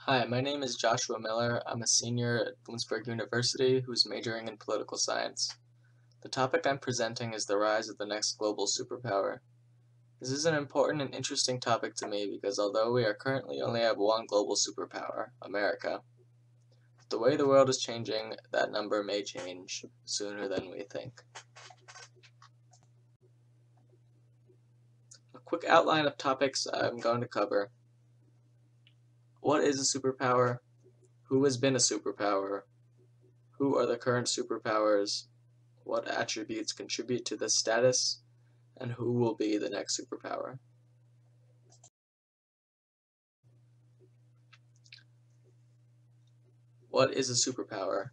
Hi, my name is Joshua Miller. I'm a senior at Bloomsburg University who's majoring in political science. The topic I'm presenting is the rise of the next global superpower. This is an important and interesting topic to me because although we are currently only have one global superpower, America, the way the world is changing, that number may change sooner than we think. A quick outline of topics I'm going to cover. What is a superpower? Who has been a superpower? Who are the current superpowers? What attributes contribute to this status? And who will be the next superpower? What is a superpower?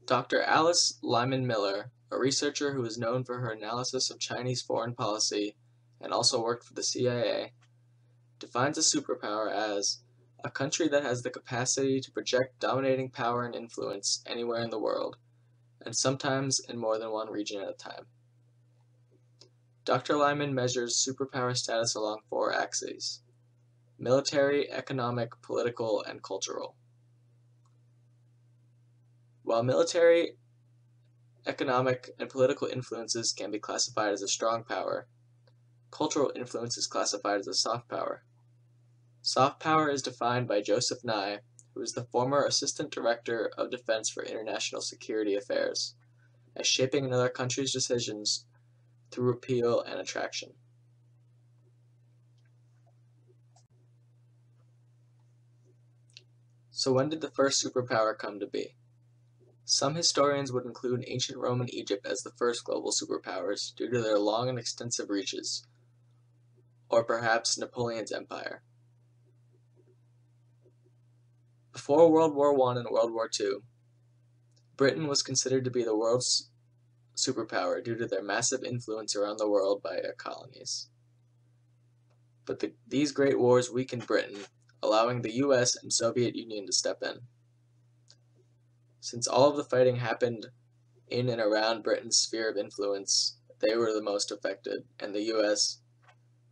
Dr. Alice Lyman Miller, a researcher who is known for her analysis of Chinese foreign policy and also worked for the CIA, defines a superpower as a country that has the capacity to project dominating power and influence anywhere in the world, and sometimes in more than one region at a time. Dr. Lyman measures superpower status along four axes: military, economic, political, and cultural. While military, economic, and political influences can be classified as a strong power, cultural influence is classified as a soft power. Soft power is defined by Joseph Nye, who is the former Assistant Director of Defense for International Security Affairs, as shaping another country's decisions through appeal and attraction. So when did the first superpower come to be? Some historians would include ancient Rome and Egypt as the first global superpowers due to their long and extensive reaches, or perhaps Napoleon's empire. Before World War I and World War II, Britain was considered to be the world's superpower due to their massive influence around the world by their colonies. But these great wars weakened Britain, allowing the US and Soviet Union to step in. Since all of the fighting happened in and around Britain's sphere of influence, they were the most affected, and the US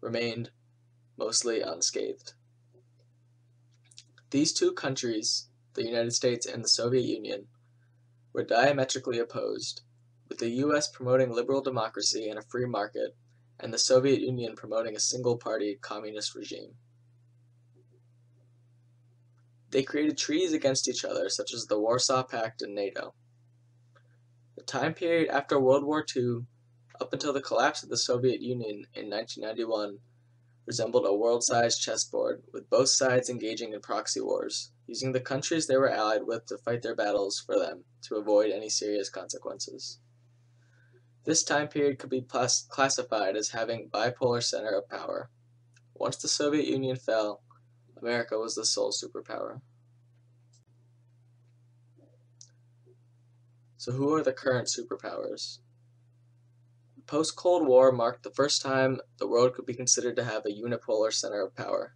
remained mostly unscathed. These two countries, the United States and the Soviet Union, were diametrically opposed, with the US promoting liberal democracy and a free market, and the Soviet Union promoting a single-party communist regime. They created treaties against each other, such as the Warsaw Pact and NATO. The time period after World War II, up until the collapse of the Soviet Union in 1991, resembled a world-sized chessboard, with both sides engaging in proxy wars, using the countries they were allied with to fight their battles for them to avoid any serious consequences. This time period could be classified as having bipolar center of power. Once the Soviet Union fell, America was the sole superpower. So who are the current superpowers? Post-Cold War marked the first time the world could be considered to have a unipolar center of power.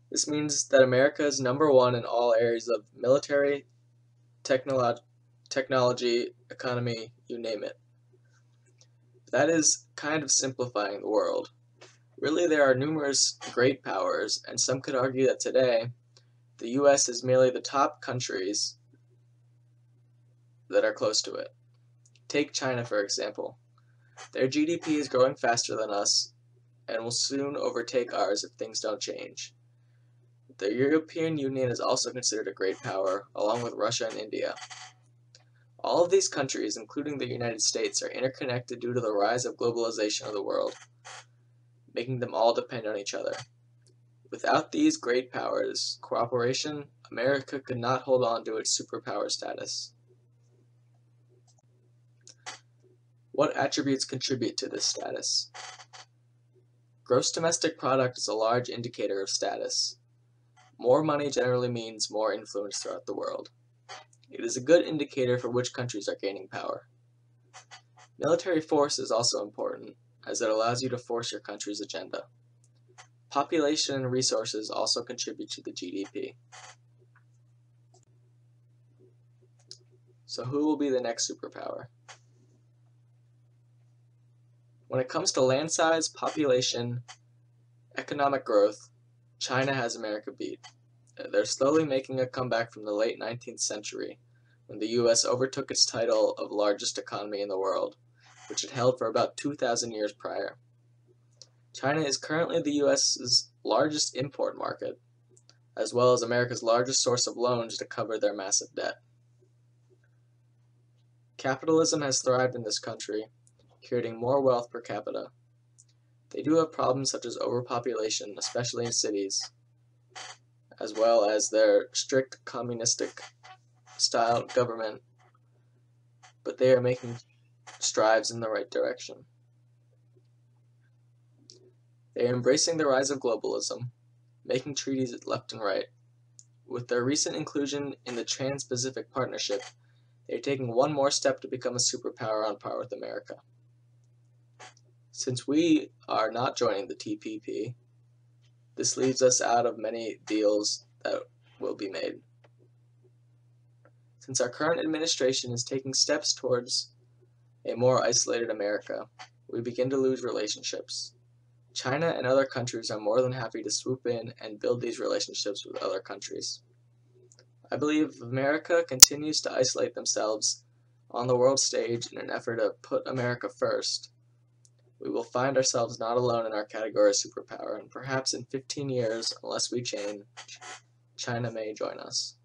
This means that America is number one in all areas of military, technology, economy, you name it. That is kind of simplifying the world. Really, there are numerous great powers, and some could argue that today, the US is merely the top countries that are close to it. Take China, for example. Their GDP is growing faster than us, and will soon overtake ours if things don't change. The European Union is also considered a great power, along with Russia and India. All of these countries, including the United States, are interconnected due to the rise of globalization of the world, making them all depend on each other. Without these great powers' cooperation, America could not hold on to its superpower status. What attributes contribute to this status? Gross domestic product is a large indicator of status. More money generally means more influence throughout the world. It is a good indicator for which countries are gaining power. Military force is also important, as it allows you to force your country's agenda. Population and resources also contribute to the GDP. So who will be the next superpower? When it comes to land size, population, economic growth, China has America beat. they're slowly making a comeback from the late 19th century, when the US overtook its title of largest economy in the world, which it held for about 2,000 years prior. China is currently the US's largest import market, as well as America's largest source of loans to cover their massive debt. Capitalism has thrived in this country, creating more wealth per capita. They do have problems such as overpopulation, especially in cities, as well as their strict communistic style government, but they are making strides in the right direction. They are embracing the rise of globalism, making treaties left and right. With their recent inclusion in the Trans-Pacific Partnership, they are taking one more step to become a superpower on par with America. Since we are not joining the TPP, this leaves us out of many deals that will be made. Since our current administration is taking steps towards a more isolated America, we begin to lose relationships. China and other countries are more than happy to swoop in and build these relationships with other countries. I believe if America continues to isolate themselves on the world stage in an effort to put America first, we will find ourselves not alone in our category of superpower, and perhaps in 15 years, unless we change, China may join us.